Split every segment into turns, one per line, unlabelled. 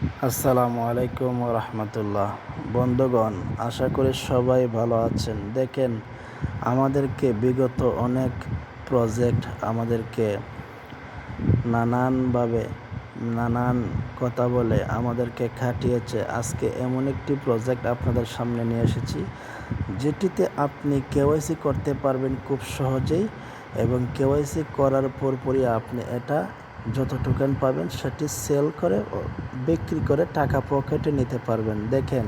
আসসালামু আলাইকুম রহমতুল্লাহ। বন্ধুগণ, আশা করি সবাই ভালো আছেন। দেখেন, আমাদেরকে বিগত অনেক প্রজেক্ট আমাদেরকে নানানভাবে নানান কথা বলে আমাদেরকে খাটিয়েছে। আজকে এমন একটি প্রজেক্ট আপনাদের সামনে নিয়ে এসেছি, যেটিতে আপনি কেওয়াইসি করতে পারবেন খুব সহজেই, এবং কেওয়াইসি করার পরপরই আপনি এটা যত টোকেন পাবেন সেটি সেল করে বিক্রি করে টাকা পকেটে নিতে পারবেন। দেখেন,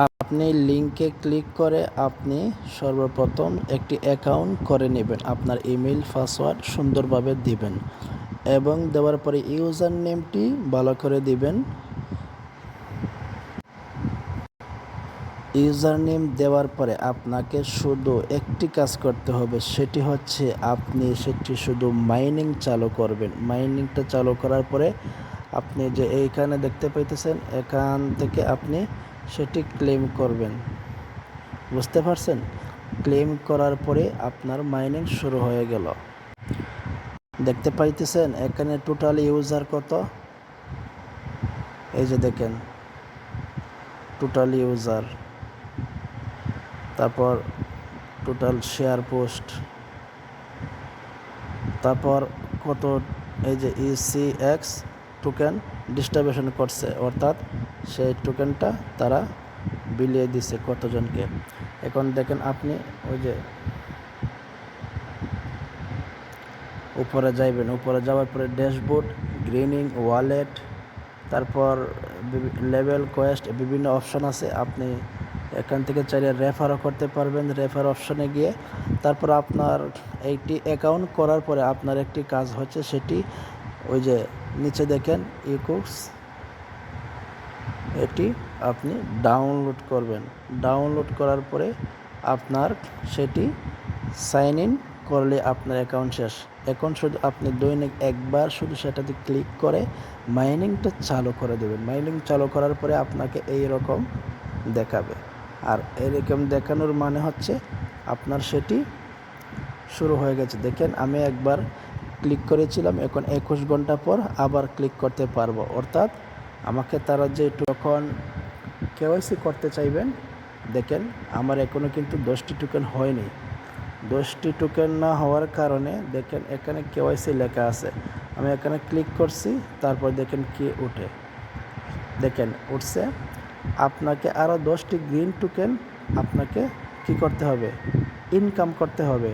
আপনি লিঙ্কে ক্লিক করে আপনি সর্বপ্রথম একটি অ্যাকাউন্ট করে নেবেন। আপনার ইমেল পাসওয়ার্ড সুন্দরভাবে দিবেন এবং দেওয়ার পরে ইউজার নেমটি ভালো করে দিবেন। ইউজার নেম দেওয়ার পরে আপনাকে শুধু একটি কাজ করতে হবে, সেটি হচ্ছে আপনি সেটি শুধু মাইনিং চালু করবেন। মাইনিংটা চালু করার পরে আপনি যে এইখানে দেখতে পাইতেছেন, এখান থেকে আপনি সেটি ক্লেম করবেন। বুঝতে পারছেন? ক্লেম করার পরে আপনার মাইনিং শুরু হয়ে গেল। দেখতে পাইতেছেন এখানে টোটাল ইউজার কত, এই যে দেখেন টোটাল ইউজার, তারপর টোটাল শেয়ার পোস্ট, তারপর কত, এই যে ECX টোকেন ডিস্ট্রিবিউশন করছে, অর্থাৎ সেই টোকেনটা তারা বিলিয়ে দিছে কতজনকে। এখন দেখেন আপনি ওই যে উপরে যাইবেন, উপরে যাওয়ার পরে ড্যাশবোর্ড, গ্রিনিং, ওয়ালেট, তারপর লেভেল, কোয়েস্ট, বিভিন্ন অপশন আছে। আপনি এখান থেকে চাইলে রেফারও করতে পারবেন। রেফার অপশনে গিয়ে তারপর আপনার এইটি অ্যাকাউন্ট করার পরে আপনার একটি কাজ হচ্ছে, সেটি ওই যে নিচে দেখেন ইকুক্স, এটি আপনি ডাউনলোড করবেন। ডাউনলোড করার পরে আপনার সেটি সাইন ইন করলে আপনার অ্যাকাউন্ট শেষ। এখন শুধু আপনি দৈনিক একবার শুধু সেটাতে ক্লিক করে মাইনিংটা চালু করে দেবেন। মাইনিং চালু করার পরে আপনাকে এই রকম দেখাবে। আর এরকম দেখানোর মানে হচ্ছে আপনার সেটি শুরু হয়ে গেছে। দেখেন, আমি একবার ক্লিক করেছিলাম, এখন 21 ঘন্টা পর আবার ক্লিক করতে পারবো। অর্থাৎ আমাকে তারা যে যখন কেওয়াইসি করতে চাইবেন, দেখেন আমার এখনও কিন্তু 10টি টোকেন হয়নি। 10টি টোকেন না হওয়ার কারণে দেখেন এখানে কেওয়াইসি লেখা আছে। আমি এখানে ক্লিক করছি, তারপর দেখেন কি উঠে, দেখেন উঠছে। আপনাকে আরও 10টি গ্রিন টোকেন আপনাকে কি করতে হবে, ইনকাম করতে হবে।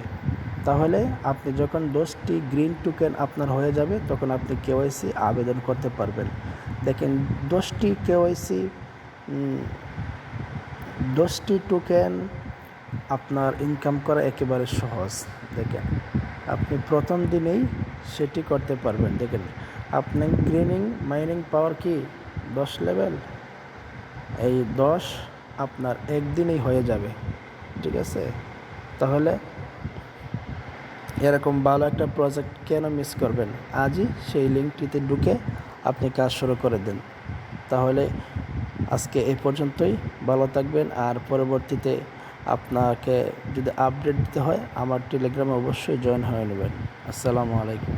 তাহলে আপনি যখন 10টি গ্রিন টোকেন আপনার হয়ে যাবে, তখন আপনি কেওয়াইসি আবেদন করতে পারবেন। দেখেন 10টি কেওয়াইসি 10টি টোকেন আপনার ইনকাম করা একেবারে সহজ। দেখেন আপনি প্রথম দিনেই সেটি করতে পারবেন। দেখেন আপনি গ্রিনিং মাইনিং পাওয়ার কি 10 লেভেল, এই 10 আপনার একদিনেই হয়ে যাবে। ঠিক আছে? তাহলে এরকম ভালো একটা প্রজেক্ট কেন মিস করবেন? আজই সেই লিঙ্কটিতে ঢুকে আপনি কাজ শুরু করে দেন। তাহলে আজকে এই পর্যন্তই। ভালো থাকবেন। আর পরবর্তীতে আপনাকে যদি আপডেট দিতে হয়, আমার টেলিগ্রামে অবশ্যই জয়েন হয়ে নেবেন। আসসালামু আলাইকুম।